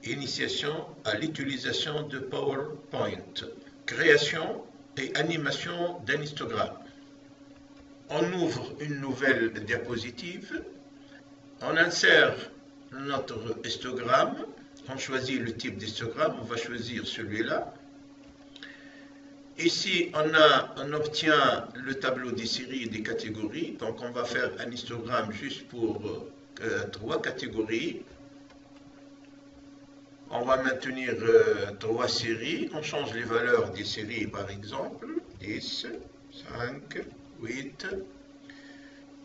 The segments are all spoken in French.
Initiation à l'utilisation de PowerPoint. Création et animation d'un histogramme. On ouvre une nouvelle diapositive. On insère notre histogramme. On choisit le type d'histogramme. On va choisir celui-là. Ici, on obtient le tableau des séries et des catégories. Donc, on va faire un histogramme juste pour 3 catégories. On va maintenir 3 séries. On change les valeurs des séries, par exemple. 10, 5, 8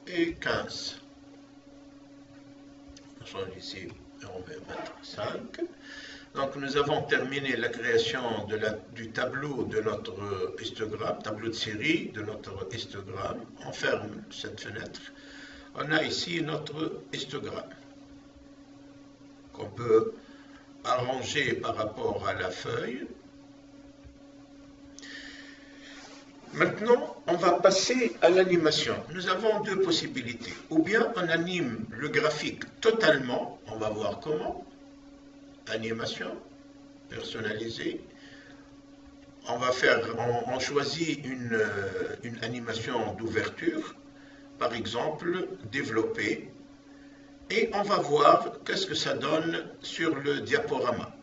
et 15. On change ici et on va mettre 5. Donc nous avons terminé la création du tableau de notre histogramme, tableau de série de notre histogramme. On ferme cette fenêtre. On a ici notre histogramme qu'on peut arranger par rapport à la feuille. Maintenant, on va passer à l'animation. Nous avons 2 possibilités. Ou bien on anime le graphique totalement, on va voir comment. Animation personnalisée. On choisit une animation d'ouverture, par exemple, développer, et on va voir qu'est-ce que ça donne sur le diaporama.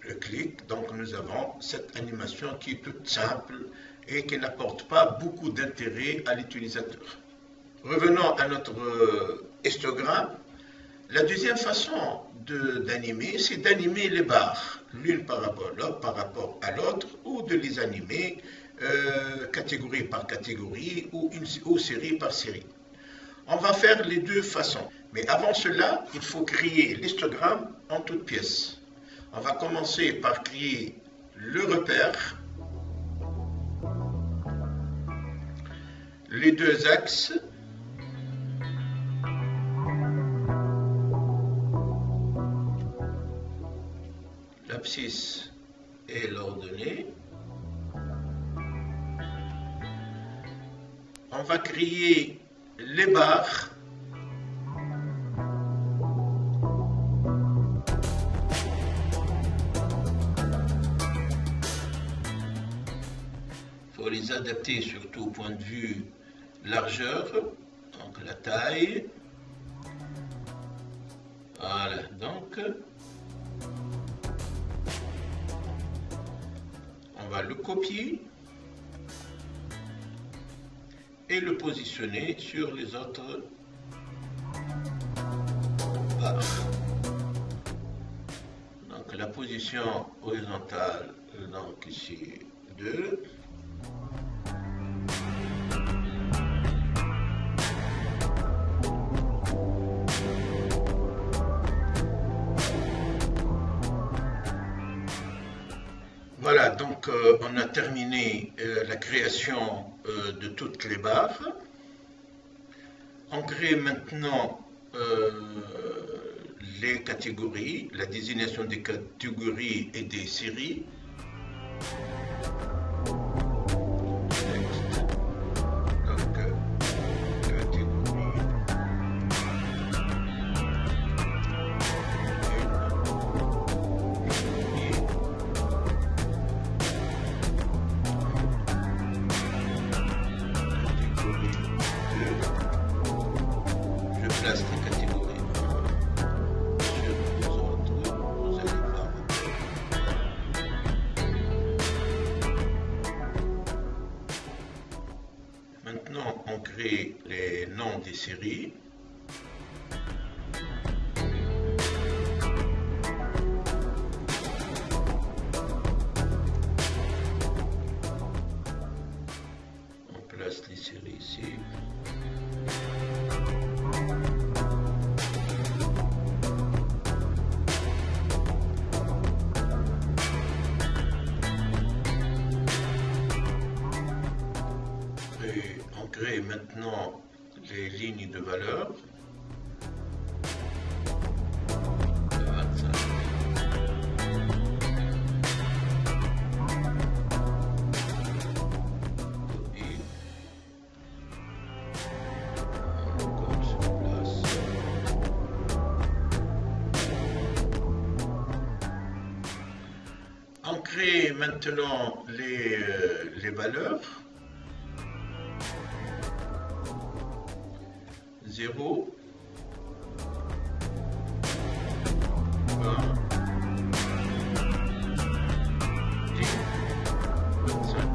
Je clique, donc nous avons cette animation qui est toute simple et qui n'apporte pas beaucoup d'intérêt à l'utilisateur. Revenons à notre histogramme. La deuxième façon d'animer, c'est d'animer les barres, l'une par rapport à l'autre, ou de les animer catégorie par catégorie ou série par série. On va faire les 2 façons. Mais avant cela, il faut créer l'histogramme en toutes pièces. On va commencer par créer le repère, les 2 axes, l'abscisse et l'ordonnée. On va créer les barres. Il faut les adapter surtout au point de vue largeur, donc la taille. Voilà, donc on va le copier et le positionner sur les autres barres. Donc la position horizontale, donc ici 2. Voilà, donc on a terminé la création de toutes les barres. On crée maintenant les catégories, la désignation des catégories et des séries. Maintenant, on crée les noms des séries. On place les séries ici. On crée maintenant les lignes de valeur. crée maintenant les valeurs. 0, 20, 10, 25.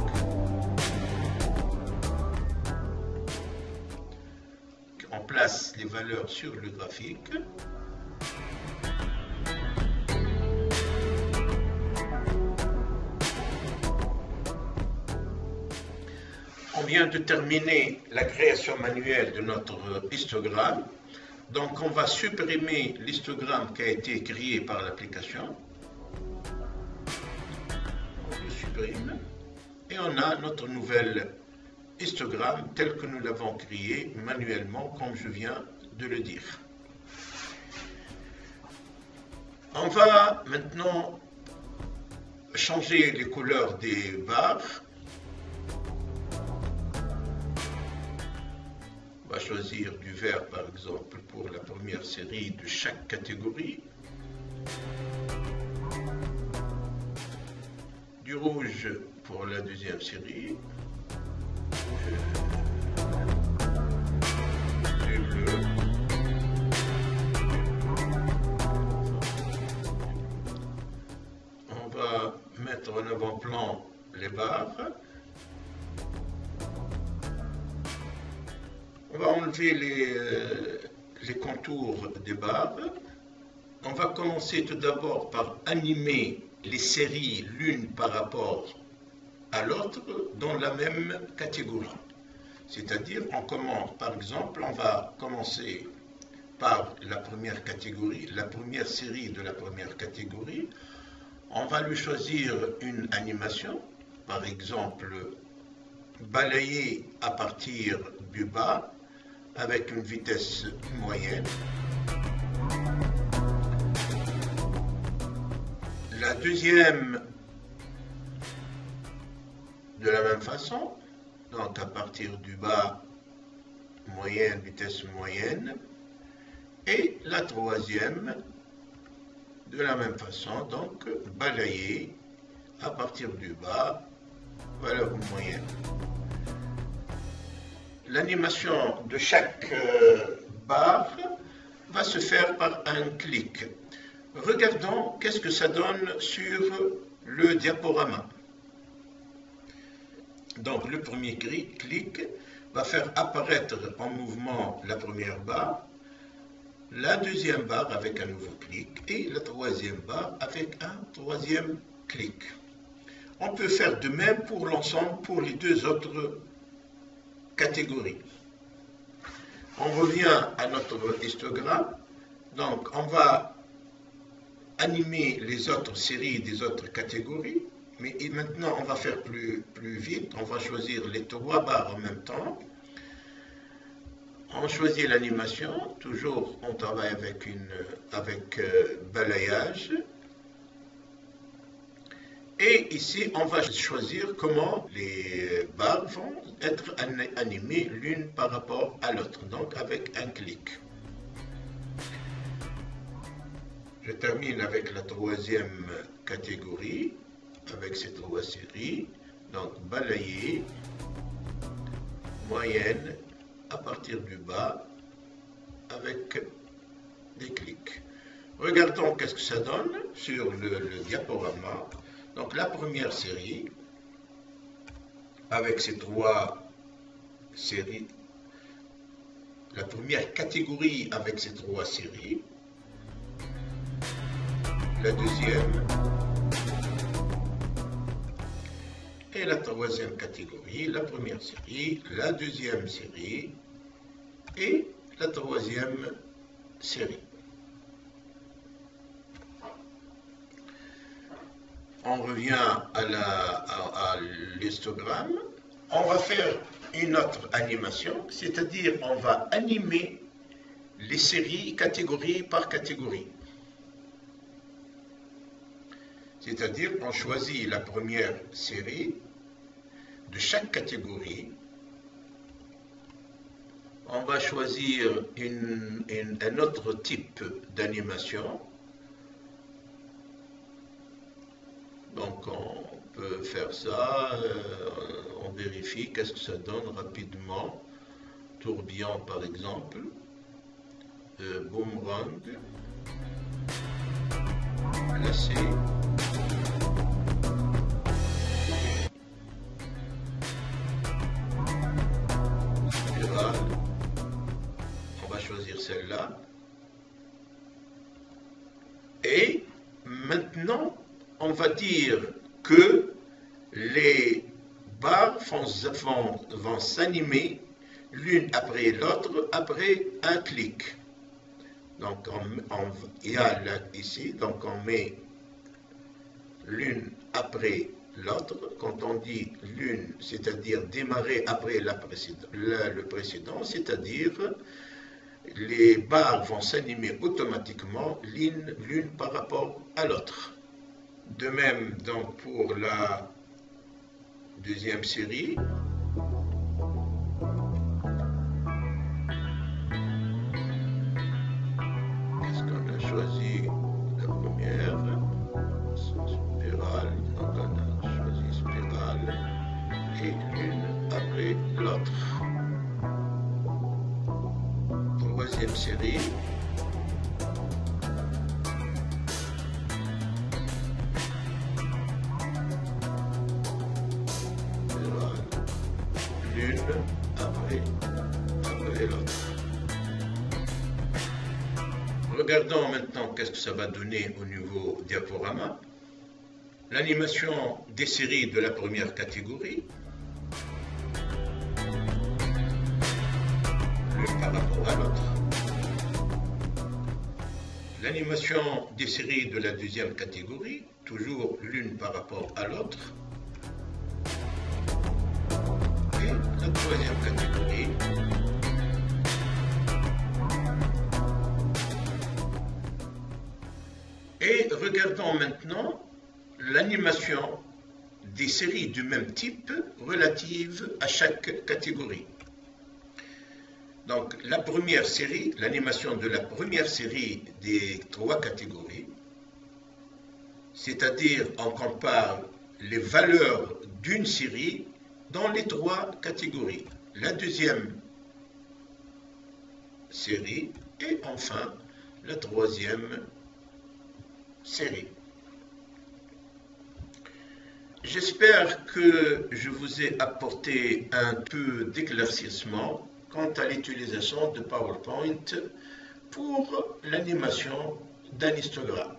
On place les valeurs sur le graphique. On vient de terminer la création manuelle de notre histogramme. Donc on va supprimer l'histogramme qui a été créé par l'application. On le supprime et on a notre nouvel histogramme tel que nous l'avons créé manuellement, comme je viens de le dire. On va maintenant changer les couleurs des barres. On va choisir du vert par exemple pour la première série de chaque catégorie, du rouge pour la deuxième série, du bleu, on va mettre en avant-plan les barres. On va enlever les contours des barres. On va commencer tout d'abord par animer les séries l'une par rapport à l'autre dans la même catégorie. C'est-à-dire, on commence, par exemple, on va commencer par la première catégorie, la première série de la première catégorie. On va lui choisir une animation, par exemple, balayer à partir du bas, avec une vitesse moyenne. La deuxième, de la même façon, donc à partir du bas, moyenne, vitesse moyenne. Et la troisième, de la même façon, donc balayer à partir du bas, valeur moyenne. L'animation de chaque barre va se faire par un clic. Regardons qu'est-ce que ça donne sur le diaporama. Donc le premier clic va faire apparaître en mouvement la première barre, la deuxième barre avec un nouveau clic et la troisième barre avec un troisième clic. On peut faire de même pour l'ensemble, pour les deux autres catégories. On revient à notre histogramme. Donc, on va animer les autres séries des autres catégories. Mais maintenant, on va faire plus vite. On va choisir les trois barres en même temps. On choisit l'animation. Toujours, on travaille avec balayage. Et ici, on va choisir comment les barres vont être animées l'une par rapport à l'autre, donc avec un clic. Je termine avec la troisième catégorie, avec ces trois séries. Donc, balayer, moyenne, à partir du bas, avec des clics. Regardons qu'est-ce que ça donne sur le diaporama. Donc la première série, avec ces trois séries, la première catégorie avec ces trois séries, la deuxième et la troisième catégorie, la première série, la deuxième série et la troisième série. On revient à l'histogramme. On va faire une autre animation, c'est-à-dire on va animer les séries catégorie par catégorie. C'est-à-dire on choisit la première série de chaque catégorie. On va choisir un autre type d'animation. Donc on peut faire ça, on vérifie qu'est-ce que ça donne rapidement. Tourbillon par exemple, boomerang, glacé, spirale, on va choisir celle-là. Et maintenant, on va dire que les barres vont s'animer l'une après l'autre après un clic. Donc il y a là ici, donc on met l'une après l'autre. Quand on dit l'une, c'est-à-dire démarrer après le précédent, c'est-à-dire les barres vont s'animer automatiquement l'une par rapport à l'autre. De même, donc, pour la deuxième série, qu'est-ce qu'on a choisi? La première, spirale, donc on a choisi spirale, et l'une après l'autre. Troisième série, l'une après l'autre. Regardons maintenant qu'est-ce que ça va donner au niveau diaporama. L'animation des séries de la première catégorie, l'une par rapport à l'autre. L'animation des séries de la deuxième catégorie, toujours l'une par rapport à l'autre. Et la troisième catégorie, et regardons maintenant l'animation des séries du même type relatives à chaque catégorie. Donc la première série, l'animation de la première série des trois catégories, c'est-à-dire on compare les valeurs d'une série dans les trois catégories. La deuxième série et enfin la troisième série. J'espère que je vous ai apporté un peu d'éclaircissement quant à l'utilisation de PowerPoint pour l'animation d'un histogramme.